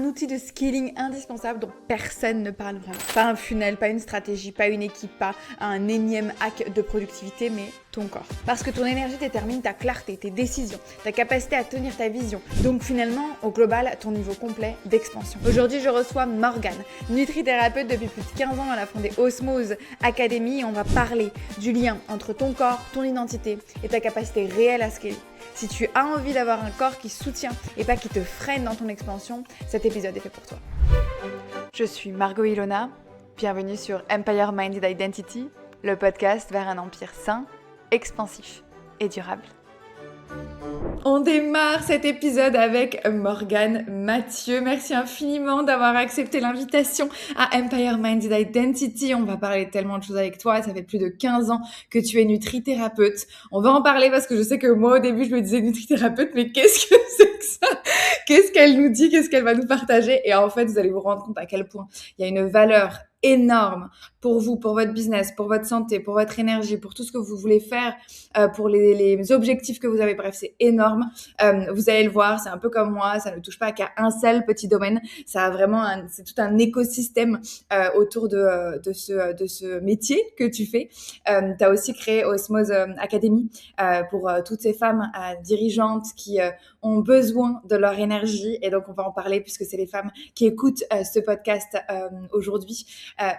outil de scaling indispensable dont personne ne parle vraiment. Pas un funnel, pas une stratégie, pas une équipe, pas un énième hack de productivité, mais ton corps. Parce que ton énergie détermine ta clarté, tes décisions, ta capacité à tenir ta vision. Donc finalement, au global, ton niveau complet d'expansion. Aujourd'hui, je reçois Morgane, nutrithérapeute depuis plus de 15 ans. Elle a fondé Osmose Academy et on va parler du lien entre ton corps, ton identité et ta capacité réelle à scaler. Si tu as envie d'avoir un corps qui soutient et pas qui te freine dans ton expansion, cet épisode est fait pour toi. Je suis Margot Ilona, bienvenue sur Empire Minded Identity, le podcast vers un empire sain, expansif et durable. On démarre cet épisode avec Morgane Mathieu. Merci infiniment d'avoir accepté l'invitation à Empire Minded Identity. On va parler tellement de choses avec toi. Ça fait plus de 15 ans que tu es nutrithérapeute. On va en parler parce que je sais que moi, au début, je me disais nutrithérapeute, mais qu'est-ce que c'est que ça? Qu'est-ce qu'elle nous dit? Qu'est-ce qu'elle va nous partager? Et en fait, vous allez vous rendre compte à quel point il y a une valeur énorme pour vous, pour votre business, pour votre santé, pour votre énergie, pour tout ce que vous voulez faire, pour les objectifs que vous avez. Bref, c'est énorme. Vous allez le voir, c'est un peu comme moi, ça ne touche pas qu'à un seul petit domaine. Ça a vraiment c'est tout un écosystème autour de ce métier que tu fais. Tu as aussi créé Osmose Academy pour toutes ces femmes dirigeantes qui ont besoin de leur énergie. Et donc, on va en parler puisque c'est les femmes qui écoutent ce podcast aujourd'hui.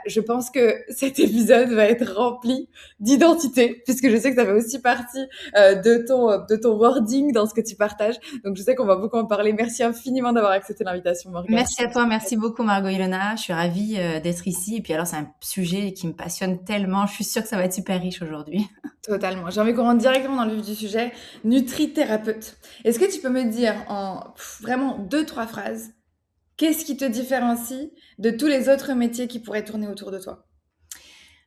Je pense que cet épisode va être rempli d'identité, puisque je sais que ça fait aussi partie de ton wording dans ce que tu partages. Donc, je sais qu'on va beaucoup en parler. Merci infiniment d'avoir accepté l'invitation, Morgane. Merci à toi, merci beaucoup Margot Ilona. Je suis ravie d'être ici. Et puis alors, c'est un sujet qui me passionne tellement. Je suis sûre que ça va être super riche aujourd'hui. Totalement. J'ai envie qu'on rentre directement dans le vif du sujet. Nutrithérapeute. Est-ce que tu peux me dire en vraiment 2-3 phrases, qu'est-ce qui te différencie de tous les autres métiers qui pourraient tourner autour de toi?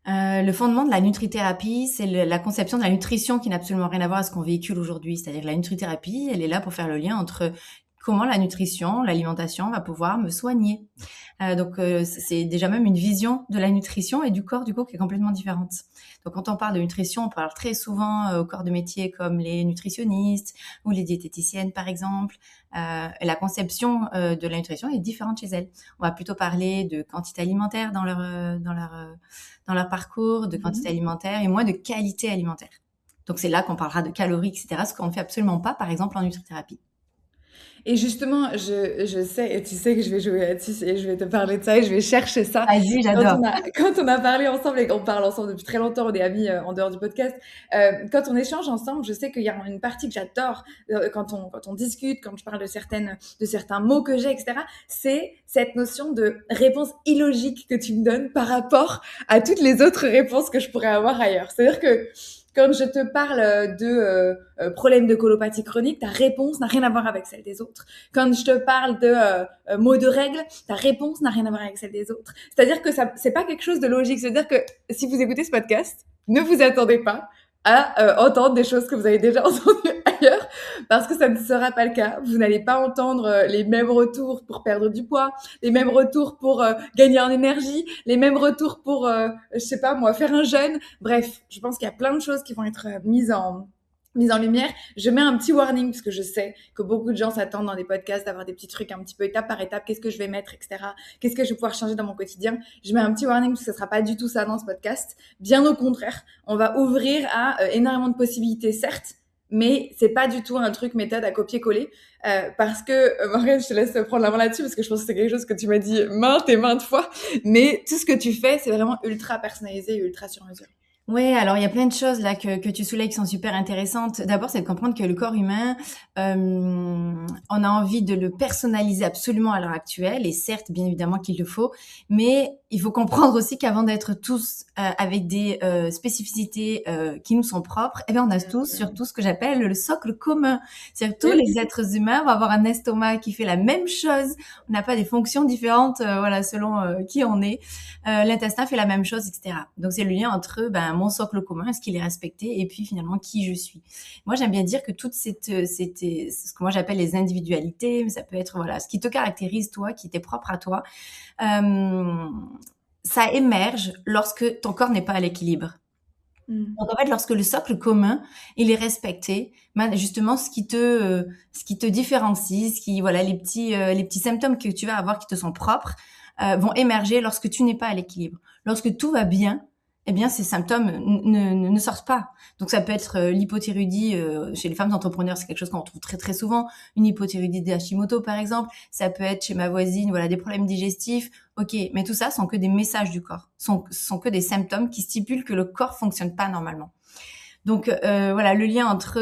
Le fondement de la nutrithérapie, c'est la conception de la nutrition qui n'a absolument rien à voir avec ce qu'on véhicule aujourd'hui. C'est-à-dire que la nutrithérapie, elle est là pour faire le lien entre comment la nutrition, l'alimentation va pouvoir me soigner. Donc, c'est déjà même une vision de la nutrition et du corps, du coup, qui est complètement différente. Donc, quand on parle de nutrition, on parle très souvent au corps de métier comme les nutritionnistes ou les diététiciennes, par exemple. Et la conception de la nutrition est différente chez elles. On va plutôt parler de quantité alimentaire dans leur parcours, de quantité alimentaire et moins de qualité alimentaire. Donc, c'est là qu'on parlera de calories, etc., ce qu'on ne fait absolument pas, par exemple, en nutrithérapie. Et justement, je sais, et tu sais que je vais jouer là-dessus et je vais te parler de ça et je vais chercher ça. Vas-y, j'adore. Quand on a parlé ensemble et qu'on parle ensemble depuis très longtemps, on est amis en dehors du podcast, quand on échange ensemble, je sais qu'il y a une partie que j'adore quand on discute, quand je parle de certains mots que j'ai, etc. C'est cette notion de réponse illogique que tu me donnes par rapport à toutes les autres réponses que je pourrais avoir ailleurs. C'est-à-dire que quand je te parle de problèmes de colopathie chronique, ta réponse n'a rien à voir avec celle des autres. Quand je te parle de maux de règles, ta réponse n'a rien à voir avec celle des autres. C'est-à-dire que ça, c'est pas quelque chose de logique. C'est-à-dire que si vous écoutez ce podcast, ne vous attendez pas à entendre des choses que vous avez déjà entendues ailleurs, parce que ça ne sera pas le cas. Vous n'allez pas entendre les mêmes retours pour perdre du poids, les mêmes retours pour gagner en énergie, les mêmes retours pour, je sais pas moi, faire un jeûne. Bref, je pense qu'il y a plein de choses qui vont être mises en lumière. Je mets un petit warning parce que je sais que beaucoup de gens s'attendent dans des podcasts d'avoir des petits trucs un petit peu étape par étape. Qu'est-ce que je vais mettre, etc. Qu'est-ce que je vais pouvoir changer dans mon quotidien? Je mets un petit warning parce que ce sera pas du tout ça dans ce podcast. Bien au contraire, on va ouvrir à énormément de possibilités, certes, mais c'est pas du tout un truc méthode à copier-coller parce que Morgane, je te laisse prendre la main là-dessus parce que je pense que c'est quelque chose que tu m'as dit maintes et maintes fois, mais tout ce que tu fais, c'est vraiment ultra personnalisé et ultra sur mesure. Ouais, alors il y a plein de choses là que tu soulèves qui sont super intéressantes. D'abord, c'est de comprendre que le corps humain, on a envie de le personnaliser absolument à l'heure actuelle, et certes, bien évidemment qu'il le faut, mais il faut comprendre aussi qu'avant d'être tous avec des spécificités qui nous sont propres, eh bien on a tous surtout ce que j'appelle le socle commun. C'est-à-dire que tous les êtres humains vont avoir un estomac qui fait la même chose. On n'a pas des fonctions différentes, voilà, selon qui on est. L'intestin fait la même chose, etc. Donc c'est le lien entre mon socle commun, est-ce qu'il est respecté, et puis finalement qui je suis. Moi, j'aime bien dire que toute ce que moi j'appelle les individualités, mais ça peut être voilà ce qui te caractérise toi, qui t'est propre à toi. Ça émerge lorsque ton corps n'est pas à l'équilibre. Mm. Donc en fait, lorsque le socle commun, il est respecté, ben, justement, ce qui te différencie, voilà, les petits symptômes que tu vas avoir qui te sont propres, vont émerger lorsque tu n'es pas à l'équilibre. Lorsque tout va bien, eh bien, ces symptômes ne sortent pas. Donc ça peut être l'hypothyroïdie chez les femmes entrepreneurs, c'est quelque chose qu'on retrouve très très souvent. Une hypothyroïdie d'Hashimoto, par exemple. Ça peut être chez ma voisine, voilà, des problèmes digestifs. Ok, mais tout ça sont que des messages du corps, sont que des symptômes qui stipulent que le corps fonctionne pas normalement. Donc voilà, le lien entre,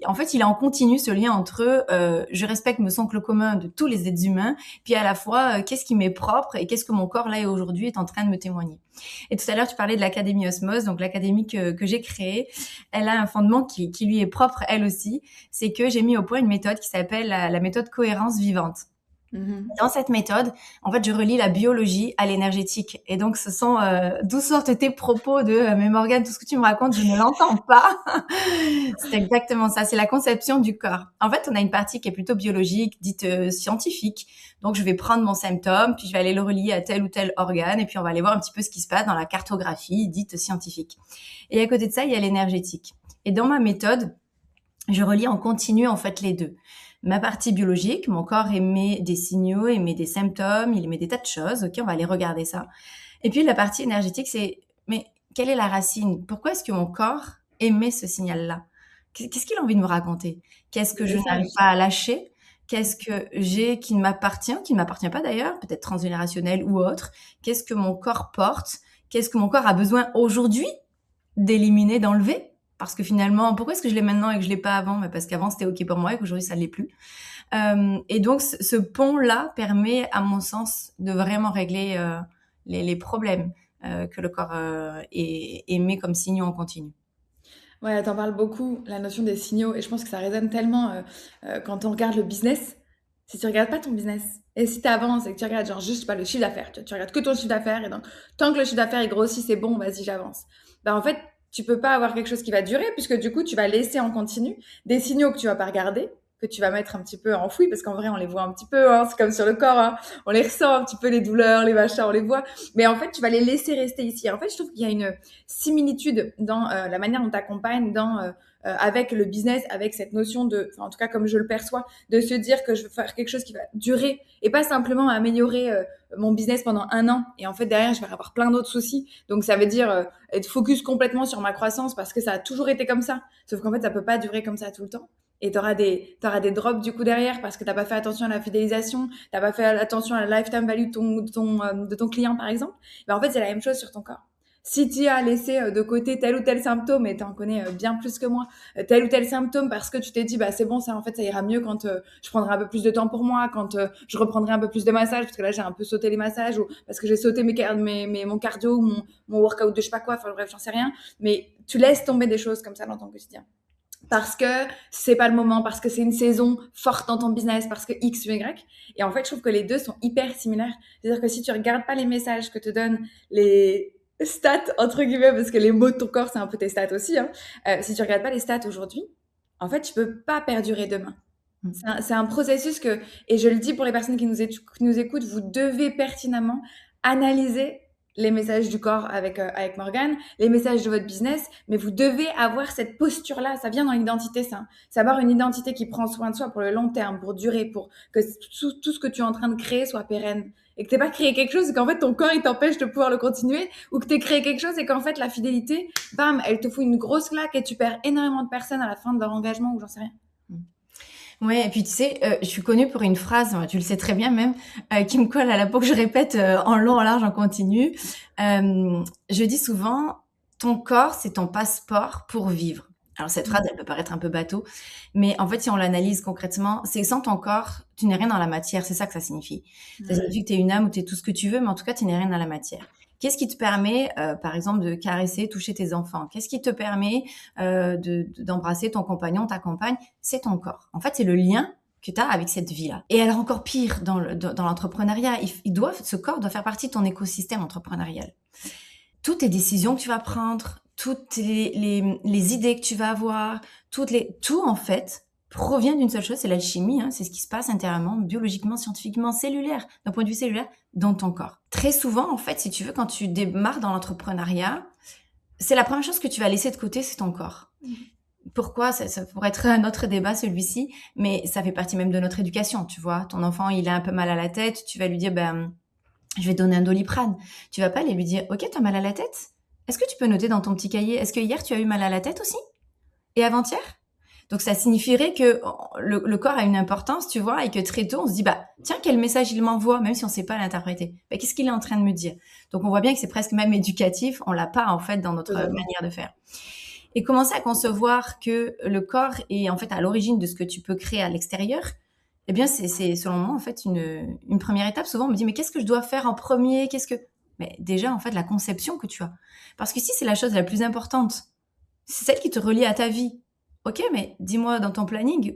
en fait, il est en continu ce lien entre je respecte me socle commun de tous les êtres humains, puis à la fois qu'est-ce qui m'est propre et qu'est-ce que mon corps là et aujourd'hui est en train de me témoigner. Et tout à l'heure, tu parlais de l'académie Osmose, donc l'académie que j'ai créée, elle a un fondement qui lui est propre elle aussi, c'est que j'ai mis au point une méthode qui s'appelle la méthode cohérence vivante. Dans cette méthode, en fait, je relie la biologie à l'énergétique. Et donc, ce sont d'où sortent tes propos de mais Morgane, tout ce que tu me racontes, je ne l'entends pas. C'est exactement ça. C'est la conception du corps. En fait, on a une partie qui est plutôt biologique, dite scientifique. Donc, je vais prendre mon symptôme, puis je vais aller le relier à tel ou tel organe, et puis on va aller voir un petit peu ce qui se passe dans la cartographie dite scientifique. Et à côté de ça, il y a l'énergétique. Et dans ma méthode, je relie en continu en fait les deux. Ma partie biologique, mon corps émet des signaux, émet des symptômes, il émet des tas de choses. Ok, on va aller regarder ça. Et puis la partie énergétique, c'est mais quelle est la racine? Pourquoi est-ce que mon corps émet ce signal-là? Qu'est-ce qu'il a envie de me raconter? Qu'est-ce que je n'arrive pas à lâcher? Qu'est-ce que j'ai qui ne m'appartient pas d'ailleurs, peut-être transgénérationnel ou autre? Qu'est-ce que mon corps porte? Qu'est-ce que mon corps a besoin aujourd'hui d'éliminer, d'enlever? Parce que finalement, pourquoi est-ce que je l'ai maintenant et que je l'ai pas avant? Parce qu'avant, c'était OK pour moi et qu'aujourd'hui, ça ne l'est plus. Et donc, ce pont-là permet, à mon sens, de vraiment régler les problèmes que le corps émet comme signaux en continu. Ouais, t'en parles beaucoup, la notion des signaux, et je pense que ça résonne tellement quand on regarde le business. Si tu regardes pas ton business, et si tu avances et que tu regardes genre juste pas le chiffre d'affaires, tu regardes que ton chiffre d'affaires, et donc tant que le chiffre d'affaires est grossi, c'est bon, vas-y, j'avance. Bah en fait, tu peux pas avoir quelque chose qui va durer, puisque du coup, tu vas laisser en continu des signaux que tu vas pas regarder, que tu vas mettre un petit peu enfouis, parce qu'en vrai, on les voit un petit peu, hein, c'est comme sur le corps, hein, on les ressent un petit peu, les douleurs, les machins, on les voit, mais en fait, tu vas les laisser rester ici. En fait, je trouve qu'il y a une similitude dans la manière dont tu accompagnes, avec le business, avec cette notion de, enfin, en tout cas comme je le perçois, de se dire que je veux faire quelque chose qui va durer et pas simplement améliorer mon business pendant un an et en fait derrière je vais avoir plein d'autres soucis. Donc ça veut dire être focus complètement sur ma croissance parce que ça a toujours été comme ça. Sauf qu'en fait ça peut pas durer comme ça tout le temps. Et t'auras des drops du coup derrière parce que t'as pas fait attention à la fidélisation, t'as pas fait attention à la lifetime value de ton client par exemple. Mais en fait c'est la même chose sur ton corps. Si tu as laissé de côté tel ou tel symptôme, et tu en connais bien plus que moi, tel ou tel symptôme parce que tu t'es dit bah c'est bon, ça en fait ça ira mieux quand je prendrai un peu plus de temps pour moi, quand je reprendrai un peu plus de massage parce que là j'ai un peu sauté les massages ou parce que j'ai sauté mon cardio ou mon workout de je sais pas quoi, enfin bref j'en sais rien, mais tu laisses tomber des choses comme ça dans ton quotidien parce que c'est pas le moment, parce que c'est une saison forte dans ton business, parce que X ou Y. Et en fait, je trouve que les deux sont hyper similaires. C'est-à-dire que si tu regardes pas les messages que te donnent les stats, entre guillemets, parce que les mots de ton corps, c'est un peu tes stats aussi, hein. Si tu regardes pas les stats aujourd'hui, en fait, tu peux pas perdurer demain. C'est un processus que, et je le dis pour les personnes qui nous écoutent, vous devez pertinemment analyser les messages du corps avec Morgane, les messages de votre business, mais vous devez avoir cette posture-là. Ça vient dans l'identité, ça. C'est avoir une identité qui prend soin de soi pour le long terme, pour durer, pour que tout ce que tu es en train de créer soit pérenne. Et que t'aies pas créé quelque chose et qu'en fait ton corps il t'empêche de pouvoir le continuer, ou que t'aies créé quelque chose et qu'en fait la fidélité, bam, elle te fout une grosse claque et tu perds énormément de personnes à la fin de leur engagement ou j'en sais rien. Ouais, et puis tu sais, je suis connue pour une phrase, tu le sais très bien même, qui me colle à la peau, que je répète en long, en large, en continu. Je dis souvent, ton corps, c'est ton passeport pour vivre. Alors cette phrase, elle peut paraître un peu bateau, mais en fait, si on l'analyse concrètement, c'est sans ton corps, tu n'es rien dans la matière, c'est ça que ça signifie. Ça signifie que tu es une âme ou tu es tout ce que tu veux, mais en tout cas, tu n'es rien dans la matière. Qu'est-ce qui te permet, par exemple, de caresser, toucher tes enfants? Qu'est-ce qui te permet d'embrasser ton compagnon, ta compagne? C'est ton corps. En fait, c'est le lien que tu as avec cette vie-là. Et alors encore pire, dans l'entrepreneuriat, ce corps doit faire partie de ton écosystème entrepreneurial. Toutes tes décisions que tu vas prendre, toutes les idées que tu vas avoir, tout en fait provient d'une seule chose, c'est l'alchimie, c'est ce qui se passe intérieurement, biologiquement, scientifiquement, cellulaire, d'un point de vue cellulaire, dans ton corps. Très souvent, en fait, si tu veux, quand tu démarres dans l'entrepreneuriat, c'est la première chose que tu vas laisser de côté, c'est ton corps. Pourquoi? Ça pourrait être un autre débat, celui-ci, mais ça fait partie même de notre éducation, tu vois. Ton enfant, il a un peu mal à la tête, tu vas lui dire, ben, je vais te donner un Doliprane. Tu vas pas aller lui dire, ok, t'as mal à la tête? Est-ce que tu peux noter dans ton petit cahier, est-ce que hier tu as eu mal à la tête aussi? Et avant-hier? Donc ça signifierait que le corps a une importance, tu vois, et que très tôt on se dit, bah tiens, quel message il m'envoie, même si on sait pas l'interpréter. Bah, qu'est-ce qu'il est en train de me dire? Donc on voit bien que c'est presque même éducatif, on l'a pas en fait dans notre Totalement. manière de faire. Et commencer à concevoir que le corps est en fait à l'origine de ce que tu peux créer à l'extérieur, eh bien c'est selon moi en fait une première étape. Souvent on me dit, mais qu'est-ce que je dois faire en premier? Mais déjà en fait la conception que tu as. Parce que si c'est la chose la plus importante, c'est celle qui te relie à ta vie. Ok, mais dis-moi dans ton planning,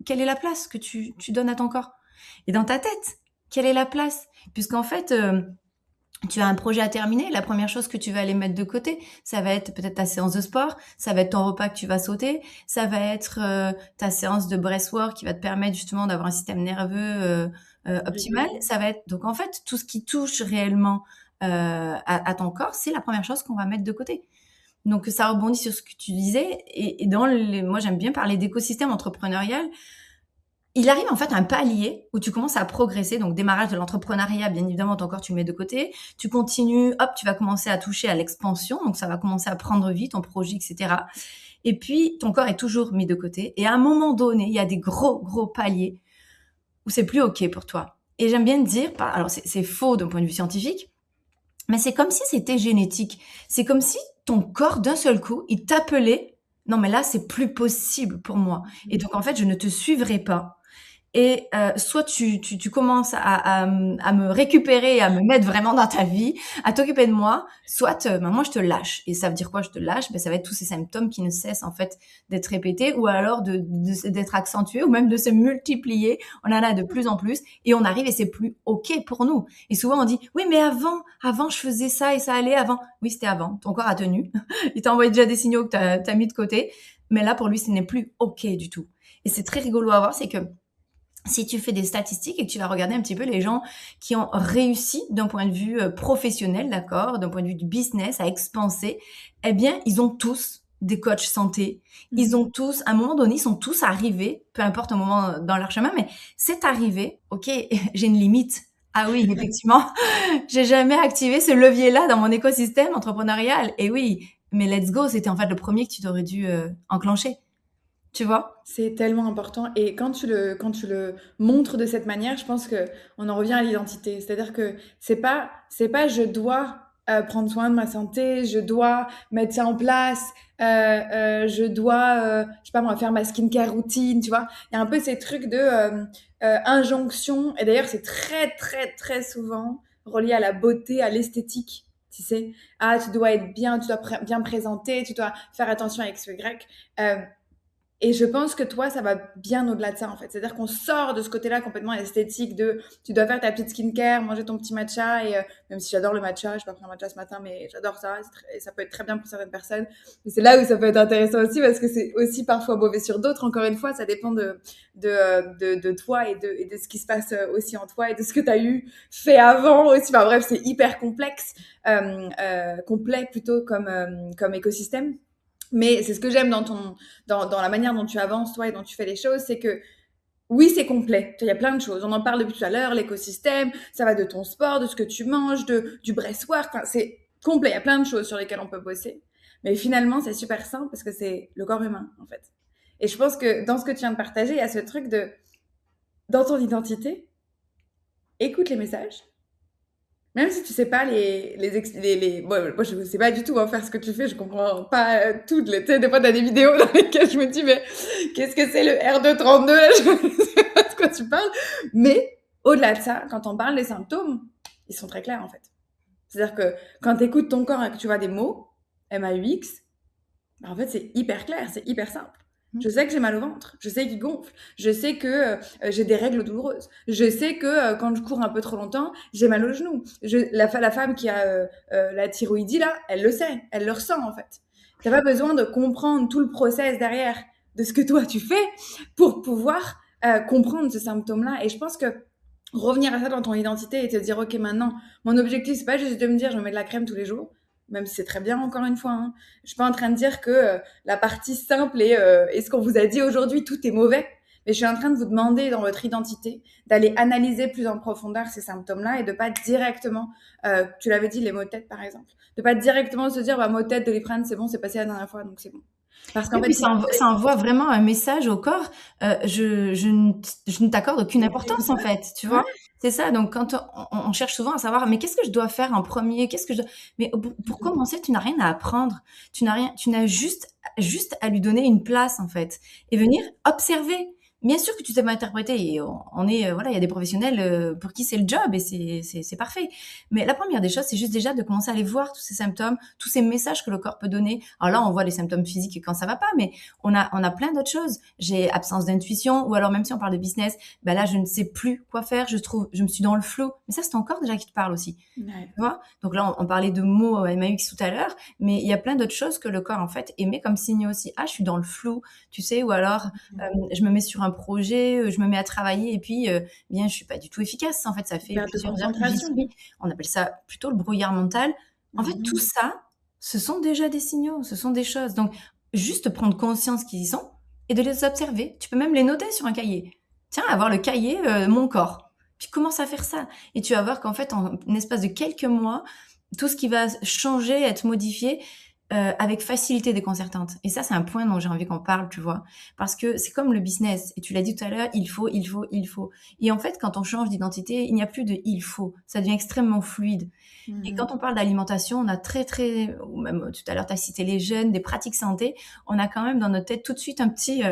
quelle est la place que tu donnes à ton corps? Et dans ta tête, quelle est la place? Puisqu'en fait, tu as un projet à terminer, la première chose que tu vas aller mettre de côté, ça va être peut-être ta séance de sport, ça va être ton repas que tu vas sauter, ça va être ta séance de breathwork qui va te permettre justement d'avoir un système nerveux optimal. Régulé. Ça va être donc en fait tout ce qui touche réellement à ton corps, c'est la première chose qu'on va mettre de côté. Donc ça rebondit sur ce que tu disais et moi j'aime bien parler d'écosystème entrepreneurial. Il arrive en fait un palier où tu commences à progresser, donc démarrage de l'entrepreneuriat, bien évidemment ton corps tu le mets de côté, tu continues, hop tu vas commencer à toucher à l'expansion, donc ça va commencer à prendre vie, ton projet, etc. Et puis ton corps est toujours mis de côté et à un moment donné il y a des gros paliers où c'est plus ok pour toi. Et j'aime bien dire, alors c'est faux d'un point de vue scientifique, mais c'est comme si c'était génétique. C'est comme si ton corps, d'un seul coup, il t'appelait. Non, mais là, c'est plus possible pour moi. Et donc, en fait, je ne te suivrai pas. Et soit tu commences à me récupérer, à me mettre vraiment dans ta vie, à t'occuper de moi, soit ben moi je te lâche. Et ça veut dire quoi je te lâche? Ben ça va être tous ces symptômes qui ne cessent en fait d'être répétés ou alors d'être accentués ou même de se multiplier. On en a de plus en plus et on arrive et c'est plus ok pour nous. Et souvent on dit oui mais avant je faisais ça et ça allait avant. Oui c'était avant, ton corps a tenu, il t'a envoyé déjà des signaux que t'as mis de côté, mais là pour lui ce n'est plus ok du tout. Et c'est très rigolo à voir, c'est que si tu fais des statistiques et que tu vas regarder un petit peu les gens qui ont réussi d'un point de vue professionnel, d'accord, d'un point de vue du business, à expanser, eh bien, ils ont tous des coachs santé. Ils ont tous, à un moment donné, ils sont tous arrivés, peu importe un moment dans leur chemin, mais c'est arrivé, ok, j'ai une limite. Ah oui, effectivement, j'ai jamais activé ce levier-là dans mon écosystème entrepreneurial. Et oui, mais let's go, c'était en fait le premier que tu aurais dû enclencher. Tu vois? C'est tellement important et quand tu le montres de cette manière, je pense qu'on en revient à l'identité. C'est-à-dire que c'est pas «je dois, prendre soin de ma santé, je dois mettre ça en place, je dois, je sais pas moi, faire ma skincare routine», tu vois? Il y a un peu ces trucs de, injonction et d'ailleurs c'est très souvent relié à la beauté, à l'esthétique, tu sais? «Ah, tu dois être bien, tu dois bien présenter, tu dois faire attention à X ou Y». Et je pense que toi, ça va bien au-delà de ça, en fait. C'est-à-dire qu'on sort de ce côté-là complètement esthétique de tu dois faire ta petite skincare, manger ton petit matcha. Et même si j'adore le matcha, je n'ai pas pris un matcha ce matin, mais j'adore ça. Et ça peut être très bien pour certaines personnes. Mais c'est là où ça peut être intéressant aussi parce que c'est aussi parfois mauvais sur d'autres. Encore une fois, ça dépend de toi et de ce qui se passe aussi en toi et de ce que tu as eu fait avant aussi. Enfin bref, c'est hyper complexe, complet plutôt comme écosystème. Mais c'est ce que j'aime dans la manière dont tu avances, toi, et dont tu fais les choses, c'est que oui, c'est complet. Il y a plein de choses. On en parle depuis tout à l'heure, l'écosystème, ça va de ton sport, de ce que tu manges, du breathwork. Enfin, c'est complet. Il y a plein de choses sur lesquelles on peut bosser. Mais finalement, c'est super simple parce que c'est le corps humain, en fait. Et je pense que dans ce que tu viens de partager, il y a ce truc de, dans ton identité, écoute les messages. Même si tu sais pas moi je sais pas du tout faire ce que tu fais, je comprends pas tout. Tu sais, des fois t'as des vidéos dans lesquelles je me dis mais qu'est-ce que c'est le R232 là, je sais pas de quoi tu parles. Mais au-delà de ça, quand on parle des symptômes, ils sont très clairs en fait. C'est-à-dire que quand tu écoutes ton corps et que tu vois des mots, MAUX, bah, en fait c'est hyper clair, c'est hyper simple. Je sais que j'ai mal au ventre, je sais qu'il gonfle, je sais que j'ai des règles douloureuses, je sais que quand je cours un peu trop longtemps, j'ai mal au genou. La femme qui a la thyroïdie là, elle le sait, elle le ressent en fait. T'as pas besoin de comprendre tout le process derrière de ce que toi tu fais pour pouvoir comprendre ce symptôme-là. Et je pense que revenir à ça dans ton identité et te dire ok maintenant, mon objectif c'est pas juste de me dire je me mets de la crème tous les jours, même si c'est très bien, encore une fois, hein. Je suis pas en train de dire que la partie simple et ce qu'on vous a dit aujourd'hui, tout est mauvais. Mais je suis en train de vous demander dans votre identité d'aller analyser plus en profondeur ces symptômes-là et de pas directement, tu l'avais dit, les maux de tête par exemple, de pas directement se dire, bah, maux de tête, Doliprane, c'est bon, c'est passé la dernière fois, donc c'est bon. Parce qu'en Oui, fait, puis si vous ça envoie vraiment un message au corps. Je ne t'accorde aucune importance en fait, tu ouais. vois. C'est ça. Donc quand on cherche souvent à savoir, mais qu'est-ce que je dois faire en premier? Qu'est-ce que je dois... Mais pour commencer, tu n'as rien à apprendre. Tu n'as juste à lui donner une place en fait et venir observer. Bien sûr que tu sais pas interpréter et on est voilà, il y a des professionnels pour qui c'est le job et c'est parfait. Mais la première des choses, c'est juste déjà de commencer à aller voir tous ces symptômes, tous ces messages que le corps peut donner. Alors là, on voit les symptômes physiques quand ça va pas, mais on a plein d'autres choses. J'ai absence d'intuition, ou alors même si on parle de business, ben là, je ne sais plus quoi faire, je me suis dans le flou. Mais ça, c'est ton corps déjà qui te parle aussi. Ouais. Tu vois? Donc là, on parlait de mots MAX tout à l'heure, mais il y a plein d'autres choses que le corps, en fait, émet comme signe aussi. Ah, je suis dans le flou, tu sais, ou alors je me mets sur un projet, je me mets à travailler et puis, bien, je suis pas du tout efficace. En fait, ça fait Perte de plusieurs heures que j'y concentration. suis. On appelle ça plutôt le brouillard mental. En fait, tout Mhm. ça, ce sont déjà des signaux, ce sont des choses. Donc, juste prendre conscience qu'ils y sont et de les observer. Tu peux même les noter sur un cahier. Tiens, avoir le cahier mon corps. Puis commence à faire ça. Et tu vas voir qu'en fait, en un espace de quelques mois, tout ce qui va changer, être modifié, avec facilité déconcertante. Et ça, c'est un point dont j'ai envie qu'on parle, tu vois. Parce que c'est comme le business. Et tu l'as dit tout à l'heure, il faut, il faut, il faut. Et en fait, quand on change d'identité, il n'y a plus de il faut. Ça devient extrêmement fluide. Et quand on parle d'alimentation, on a ou même tout à l'heure, tu as cité les jeunes, des pratiques santé, on a quand même dans notre tête tout de suite un petit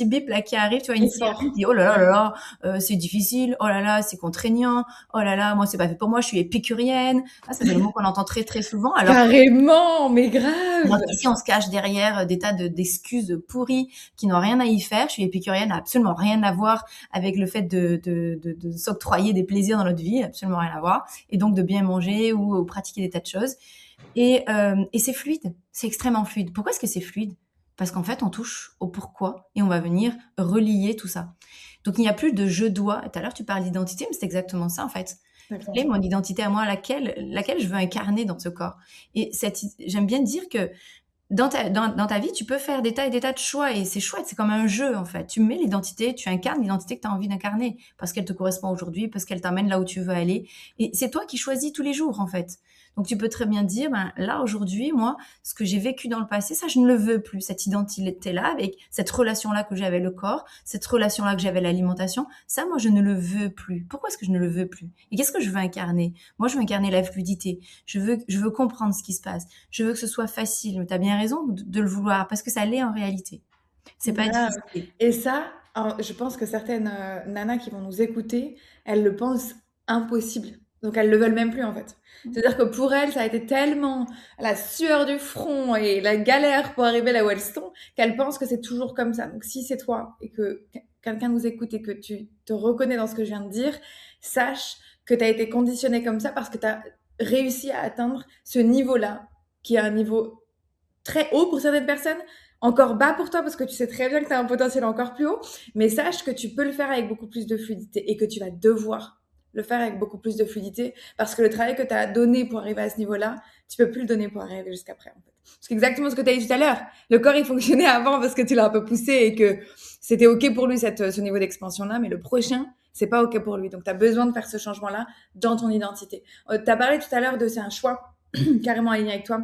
bip là qui arrive, tu vois, une sirène qui dit, oh là là là là, c'est difficile, oh là là, c'est contraignant, oh là là, moi c'est pas fait pour moi, je suis épicurienne. Ah, ça c'est le mot qu'on entend très très souvent. Carrément, mais Alors grave. qu'ici, on se cache derrière des tas d'excuses pourries qui n'ont rien à y faire. Je suis épicurienne, n'a absolument rien à voir avec le fait de s'octroyer des plaisirs dans notre vie, absolument rien à voir. Et donc de bien manger ou pratiquer des tas de choses. Et c'est fluide, c'est extrêmement fluide. Pourquoi est-ce que c'est fluide? Parce qu'en fait, on touche au pourquoi et on va venir relier tout ça. Donc il n'y a plus de je dois. Tout à l'heure, tu parles d'identité, mais c'est exactement ça en fait. Quelle est mon identité à moi, laquelle je veux incarner dans ce corps? Et j'aime bien dire que dans ta vie, tu peux faire des tas et des tas de choix et c'est chouette, c'est comme un jeu en fait. Tu mets l'identité, tu incarnes l'identité que tu as envie d'incarner parce qu'elle te correspond aujourd'hui, parce qu'elle t'amène là où tu veux aller. Et c'est toi qui choisis tous les jours en fait. Donc tu peux très bien dire, ben, là aujourd'hui, moi, ce que j'ai vécu dans le passé, ça je ne le veux plus, cette identité-là, avec cette relation-là que j'ai avec le corps, cette relation-là que j'ai avec l'alimentation, ça moi je ne le veux plus. Pourquoi est-ce que je ne le veux plus? Et qu'est-ce que je veux incarner? Moi je veux incarner la fluidité, je veux comprendre ce qui se passe, je veux que ce soit facile. Tu as bien raison de le vouloir parce que ça l'est en réalité. C'est pas Grave. difficile. Et ça, alors, je pense que certaines nanas qui vont nous écouter, elles le pensent impossible. Donc elles le veulent même plus en fait. C'est-à-dire que pour elles, ça a été tellement la sueur du front et la galère pour arriver là où elles sont, qu'elles pensent que c'est toujours comme ça. Donc si c'est toi et que quelqu'un nous écoute et que tu te reconnais dans ce que je viens de dire, sache que tu as été conditionné comme ça parce que tu as réussi à atteindre ce niveau-là, qui est un niveau très haut pour certaines personnes, encore bas pour toi parce que tu sais très bien que tu as un potentiel encore plus haut, mais sache que tu peux le faire avec beaucoup plus de fluidité et que tu vas devoir le faire avec beaucoup plus de fluidité parce que le travail que tu as donné pour arriver à ce niveau-là, tu peux plus le donner pour arriver jusqu'après en fait. C'est exactement ce que tu as dit tout à l'heure. Le corps il fonctionnait avant parce que tu l'as un peu poussé et que c'était OK pour lui ce niveau d'expansion-là, mais le prochain, c'est pas OK pour lui. Donc tu as besoin de faire ce changement-là dans ton identité. Tu as parlé tout à l'heure de c'est un choix carrément aligné avec toi.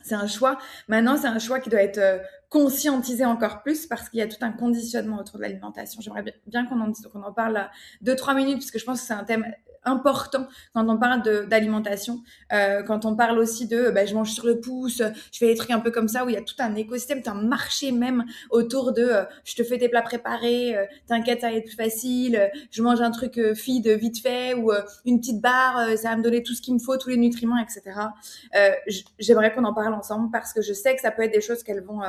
C'est un choix. Maintenant, c'est un choix qui doit être conscientisé encore plus parce qu'il y a tout un conditionnement autour de l'alimentation. J'aimerais bien qu'on en parle à 2-3 minutes parce que je pense que c'est un thème important quand on parle d'alimentation, quand on parle aussi de je mange sur le pouce, je fais des trucs un peu comme ça où il y a tout un écosystème, tout un marché même autour de je te fais tes plats préparés, t'inquiète ça va être plus facile, je mange un truc feed vite fait ou une petite barre, ça va me donner tout ce qu'il me faut, tous les nutriments, etc. J'aimerais qu'on en parle ensemble parce que je sais que ça peut être des choses qu'elles vont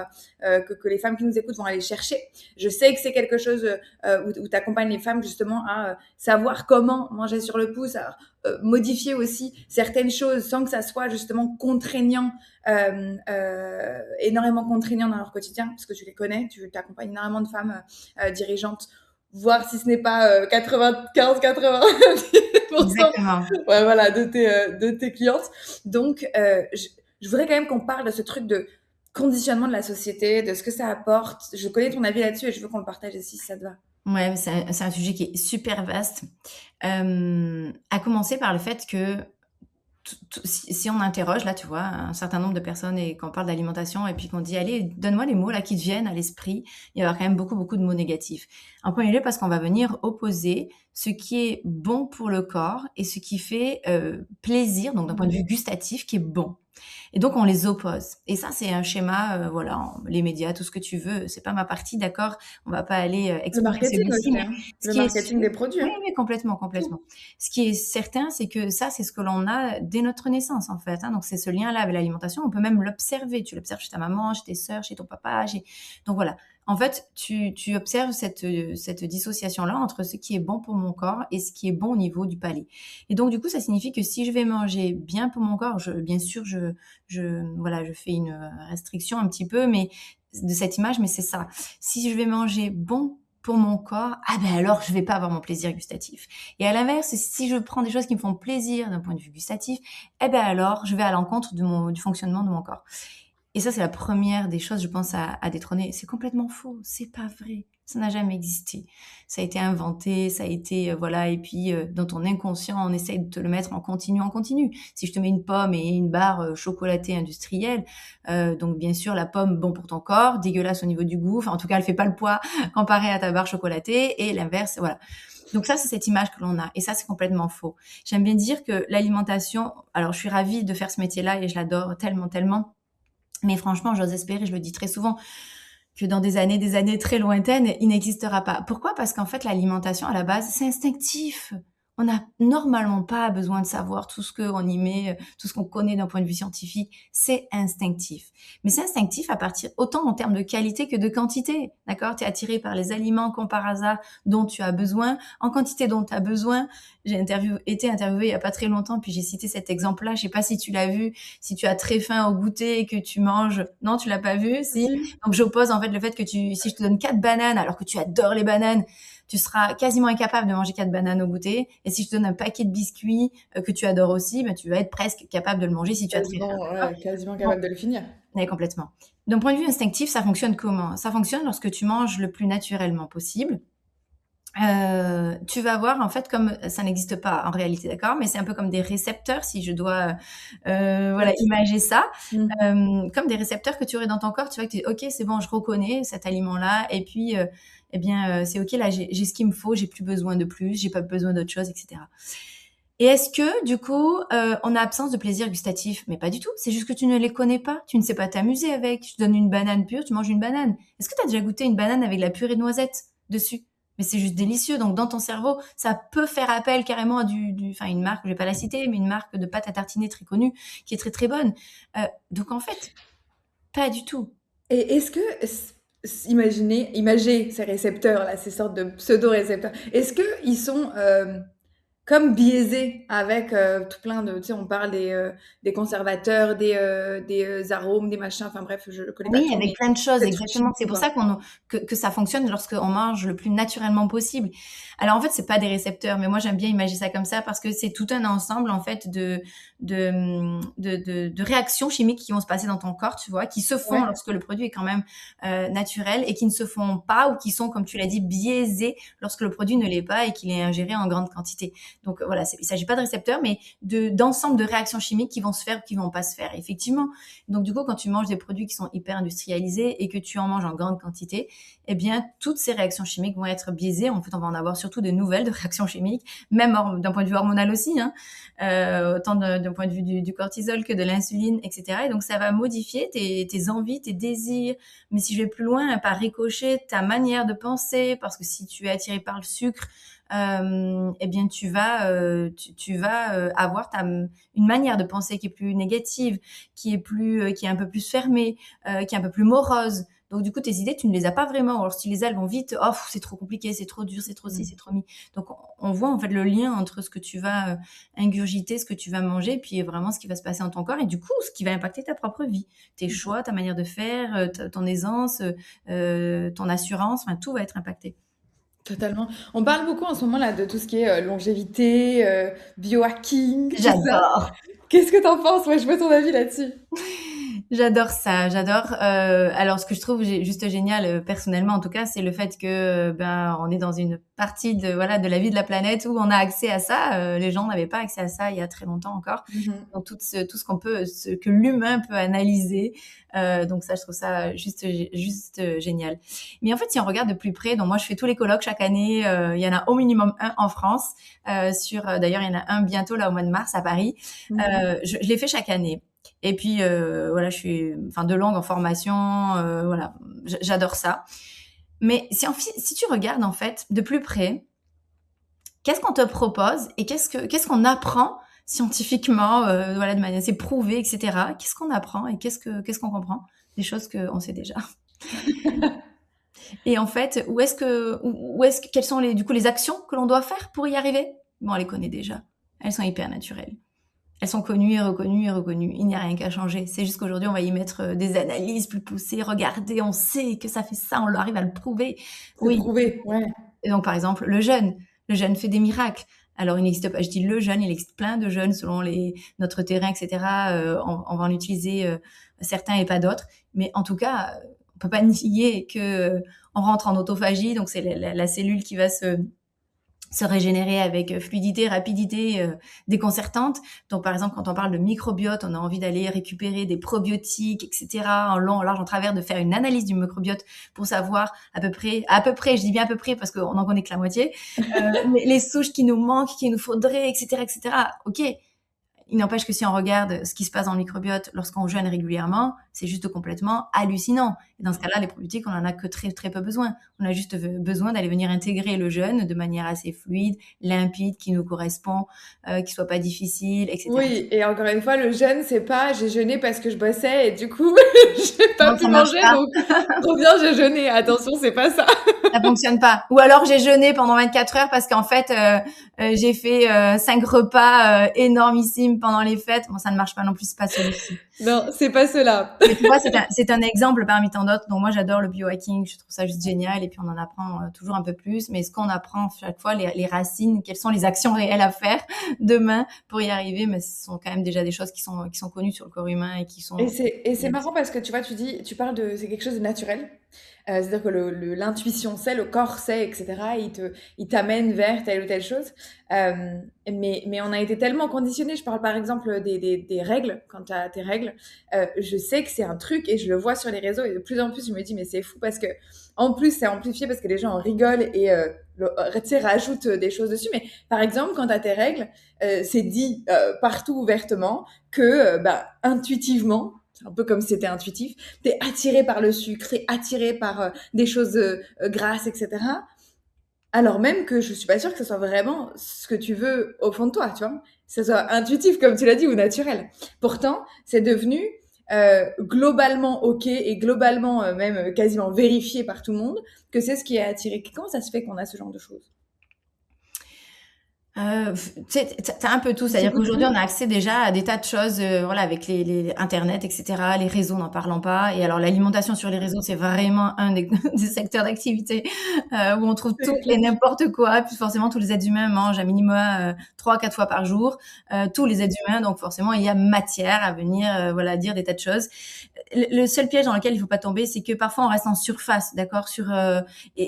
que les femmes qui nous écoutent vont aller chercher. Je sais que c'est quelque chose où tu accompagnes les femmes justement à savoir comment manger sur le pouce, à modifier aussi certaines choses sans que ça soit justement contraignant, énormément contraignant dans leur quotidien, parce que tu les connais, tu accompagnes énormément de femmes dirigeantes, voire si ce n'est pas 95-90%. Exactement. Ouais, voilà, de tes clientes. Donc, je voudrais quand même qu'on parle de ce truc de conditionnement de la société, de ce que ça apporte. Je connais ton avis là-dessus et je veux qu'on le partage ici si ça te va. Ouais, c'est un sujet qui est super vaste. À commencer par le fait que si on interroge, là, tu vois, un certain nombre de personnes et qu'on parle d'alimentation et puis qu'on dit, allez, donne-moi les mots là qui te viennent à l'esprit, il y aura quand même beaucoup, beaucoup de mots négatifs. En premier lieu, parce qu'on va venir opposer ce qui est bon pour le corps et ce qui fait plaisir, donc d'un point de vue gustatif, qui est bon. Et donc, on les oppose. Et ça, c'est un schéma, voilà, les médias, tout ce que tu veux. C'est pas ma partie, d'accord. On va pas aller Le explorer marketing celui-ci, aussi, mais hein. ce Le qui est marketing sûr, des produits, oui, hein. oui, complètement, complètement. Ce qui est certain, c'est que ça, c'est ce que l'on a dès notre naissance, en fait, hein. Donc, c'est ce lien-là avec l'alimentation. On peut même l'observer. Tu l'observes chez ta maman, chez tes sœurs, chez ton papa. Donc, voilà. En fait, tu observes cette dissociation-là entre ce qui est bon pour mon corps et ce qui est bon au niveau du palais. Et donc, du coup, ça signifie que si je vais manger bien pour mon corps, bien sûr, voilà, je fais une restriction un petit peu, mais de cette image, mais c'est ça. Si je vais manger bon pour mon corps, ah ben alors je vais pas avoir mon plaisir gustatif. Et à l'inverse, si je prends des choses qui me font plaisir d'un point de vue gustatif, eh ben alors je vais à l'encontre du fonctionnement de mon corps. Et ça, c'est la première des choses, je pense, à détrôner. C'est complètement faux. C'est pas vrai. Ça n'a jamais existé. Ça a été inventé, ça a été, voilà, et puis dans ton inconscient, on essaye de te le mettre en continu, en continu. Si je te mets une pomme et une barre chocolatée industrielle, donc bien sûr, la pomme, bon pour ton corps, dégueulasse au niveau du goût, enfin, en tout cas, elle fait pas le poids comparé à ta barre chocolatée, et l'inverse, voilà. Donc ça, c'est cette image que l'on a. Et ça, c'est complètement faux. J'aime bien dire que l'alimentation, alors je suis ravie de faire ce métier-là et je l'adore tellement, tellement. Mais franchement, j'ose espérer, je le dis très souvent, que dans des années très lointaines, il n'existera pas. Pourquoi? Parce qu'en fait, l'alimentation, à la base, c'est instinctif. On n'a normalement pas besoin de savoir tout ce qu'on y met, tout ce qu'on connaît d'un point de vue scientifique. C'est instinctif. Mais c'est instinctif à partir autant en termes de qualité que de quantité. D'accord? Tu es attiré par les aliments comme par hasard dont tu as besoin, en quantité dont tu as besoin. J'ai été interviewée il y a pas très longtemps, puis j'ai cité cet exemple-là. Je sais pas si tu l'as vu, si tu as très faim au goûter et que tu manges. Non, tu l'as pas vu? Si. Donc j'oppose en fait le fait que si je te donne 4 bananes alors que tu adores les bananes, tu seras quasiment incapable de manger 4 bananes au goûter. Et si je te donne un paquet de biscuits que tu adores aussi, ben, tu vas être presque capable de le manger si tu as très faim. Quasiment capable de le finir. Oui, complètement. D'un point de vue instinctif, ça fonctionne comment? Ça fonctionne lorsque tu manges le plus naturellement possible. Tu vas voir en fait comme ça n'existe pas en réalité, d'accord, mais c'est un peu comme des récepteurs si je dois voilà imager ça, comme des récepteurs que tu aurais dans ton corps. Tu vois que tu ok, c'est bon, je reconnais cet aliment-là et puis eh bien c'est ok, là j'ai ce qu'il me faut, j'ai plus besoin de plus, j'ai pas besoin d'autre chose, etc. Et est-ce que du coup on a absence de plaisir gustatif? Mais pas du tout, c'est juste que tu ne les connais pas, tu ne sais pas t'amuser avec. Je te donne une banane pure, tu manges une banane. Est-ce que tu as déjà goûté une banane avec de la purée de noisettes dessus? Mais c'est juste délicieux. Donc, dans ton cerveau, ça peut faire appel carrément à enfin, une marque, je vais pas la citer, mais une marque de pâte à tartiner très connue, qui est très, très bonne. Donc, en fait, pas du tout. Et est-ce que, imagez ces récepteurs là, ces sortes de pseudo-récepteurs, est-ce qu'ils sont comme biaisés avec tout plein de, tu sais, on parle des conservateurs, des arômes, des machins, enfin bref, je connais pas Oui, tout, mais avec plein de choses, peut-être exactement. C'est pour ça que ça fonctionne lorsqu'on mange le plus naturellement possible. Alors en fait, c'est pas des récepteurs, mais moi j'aime bien imaginer ça comme ça parce que c'est tout un ensemble en fait de réactions chimiques qui vont se passer dans ton corps, tu vois, qui se font lorsque le produit est quand même naturel et qui ne se font pas ou qui sont, comme tu l'as dit, biaisés lorsque le produit ne l'est pas et qu'il est ingéré en grande quantité. Donc voilà, il s'agit pas de récepteurs, mais d'ensemble de réactions chimiques qui vont se faire ou qui vont pas se faire. Effectivement. Donc du coup, quand tu manges des produits qui sont hyper industrialisés et que tu en manges en grande quantité, eh bien toutes ces réactions chimiques vont être biaisées. En fait, on va en avoir surtout de nouvelles de réactions chimiques, même d'un point de vue hormonal aussi, hein, autant d'un point de vue du cortisol que de l'insuline, etc. Et donc ça va modifier tes envies, tes désirs. Mais si je vais plus loin, par ricochet, ta manière de penser, parce que si tu es attiré par le sucre, eh bien tu vas avoir une manière de penser qui est plus négative, qui est un peu plus fermée, qui est un peu plus morose. Donc du coup tes idées tu ne les as pas vraiment. Alors si les elles vont vite, oh c'est trop compliqué, c'est trop dur, c'est trop ci, c'est trop mi. Donc on voit en fait le lien entre ce que tu vas ingurgiter, ce que tu vas manger, puis vraiment ce qui va se passer dans ton corps et du coup ce qui va impacter ta propre vie, tes choix, ta manière de faire, ton aisance, ton assurance, enfin tout va être impacté. Totalement. On parle beaucoup en ce moment là de tout ce qui est longévité, biohacking, tout ça. J'adore. Qu'est-ce que t'en penses? Ouais, je veux ton avis là-dessus. J'adore ça, j'adore. Alors, ce que je trouve juste génial, personnellement en tout cas, c'est le fait que ben on est dans une partie de voilà de la vie de la planète où on a accès à ça. Les gens n'avaient pas accès à ça il y a très longtemps encore. Mhm. Donc tout ce qu'on peut, ce que l'humain peut analyser. Donc ça, je trouve ça juste génial. Mais en fait, si on regarde de plus près, donc moi je fais tous les colloques chaque année. Il y en a au minimum un en France. D'ailleurs, il y en a un bientôt là au mois de mars à Paris. Mhm. Je les fais chaque année. Et puis voilà, je suis enfin de langue en formation, voilà, j'adore ça. Mais si tu regardes en fait de plus près, qu'est-ce qu'on te propose et qu'est-ce qu'on apprend scientifiquement, voilà, de manière c'est prouvé, etc. Qu'est-ce qu'on apprend et qu'est-ce qu'on comprend? Des choses qu'on sait déjà. Et en fait, quelles sont du coup les actions que l'on doit faire pour y arriver? Bon, on les connaît déjà. Elles sont hyper naturelles. Elles sont connues et reconnues et reconnues. Il n'y a rien qu'à changer. C'est juste qu'aujourd'hui, on va y mettre des analyses plus poussées. Regardez, on sait que ça fait ça, on arrive à le prouver. C'est Oui. prouvé, ouais. Et donc, par exemple, le jeûne. Le jeûne fait des miracles. Alors, il n'existe pas, je dis le jeûne, il existe plein de jeûnes selon notre terrain, etc. On va en utiliser certains et pas d'autres. Mais en tout cas, on peut pas nier que on rentre en autophagie. Donc, c'est la cellule qui va se régénérer avec fluidité, rapidité, déconcertante. Donc, par exemple, quand on parle de microbiote, on a envie d'aller récupérer des probiotiques, etc., en long, en large, en travers, de faire une analyse du microbiote pour savoir à peu près, je dis bien à peu près parce qu'on n'en connaît que la moitié, les souches qui nous manquent, qu'il nous faudrait, etc., etc. Ok. Il n'empêche que si on regarde ce qui se passe dans le microbiote lorsqu'on jeûne régulièrement, c'est juste complètement hallucinant. Et dans ce cas-là, les probiotiques, on en a que très, très peu besoin. On a juste besoin d'aller venir intégrer le jeûne de manière assez fluide, limpide, qui nous correspond, qui soit pas difficile, etc. Oui, et encore une fois, le jeûne, c'est pas j'ai jeûné parce que je bossais et du coup, j'ai pas Non, pu ça marche manger, pas. donc trop bien, j'ai jeûné. Attention, c'est pas ça. Ça fonctionne pas. Ou alors j'ai jeûné pendant 24 heures parce qu'en fait j'ai fait 5 repas énormissimes pendant les fêtes. Bon, ça ne marche pas non plus, c'est pas celui-ci. Non, c'est pas cela. Mais tu vois, c'est un exemple parmi tant d'autres. Donc moi, j'adore le biohacking. Je trouve ça juste génial. Et puis on en apprend toujours un peu plus. Mais ce qu'on apprend chaque fois, les racines, quelles sont les actions réelles à faire demain pour y arriver, mais ce sont quand même déjà des choses qui sont connues sur le corps humain et qui sont. Et c'est marrant parce que tu vois, tu parles de, c'est quelque chose de naturel. C'est-à-dire que l'intuition sait, le corps sait, etc. Il t'amène vers telle ou telle chose. Mais on a été tellement conditionnés. Je parle par exemple des règles. Quand tu as tes règles, je sais que c'est un truc et je le vois sur les réseaux. Et de plus en plus, je me dis, mais c'est fou parce que, en plus, c'est amplifié parce que les gens en rigolent et, tu sais, rajoutent des choses dessus. Mais par exemple, quand tu as tes règles, c'est dit partout ouvertement que, bah, intuitivement, c'est un peu comme si c'était intuitif, t'es attiré par le sucre, t'es attiré par des choses grasses, etc. Alors même que je suis pas sûre que ce soit vraiment ce que tu veux au fond de toi, tu vois. Que ce soit intuitif, comme tu l'as dit, ou naturel. Pourtant, c'est devenu globalement OK et globalement même quasiment vérifié par tout le monde que c'est ce qui est attiré. Comment ça se fait qu'on a ce genre de choses? Tu sais, t'as un peu tout, C'est c'est-à-dire beaucoup. qu'aujourd'hui on a accès déjà à des tas de choses, voilà, avec les internet, etc., les réseaux, n'en parlons pas. Et alors l'alimentation sur les réseaux, c'est vraiment un des, des secteurs d'activité où on trouve tout et n'importe quoi. Puis forcément, tous les êtres humains mangent à minima 3 à 4 fois par jour. Tous les êtres humains, donc forcément, il y a matière à venir, voilà, dire des tas de choses. Le seul piège dans lequel il faut pas tomber, c'est que parfois on reste en surface, d'accord,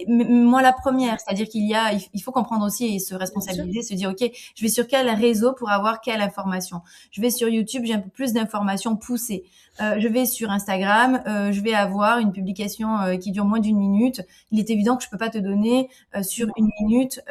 moi la première, c'est-à-dire il faut comprendre aussi et se Bien sûr. responsabiliser, se dire ok, je vais sur quel réseau pour avoir quelle information. Je vais sur YouTube, j'ai un peu plus d'informations poussées. Je vais sur Instagram, je vais avoir une publication qui dure moins d'une minute. Il est évident que je peux pas te donner sur une minute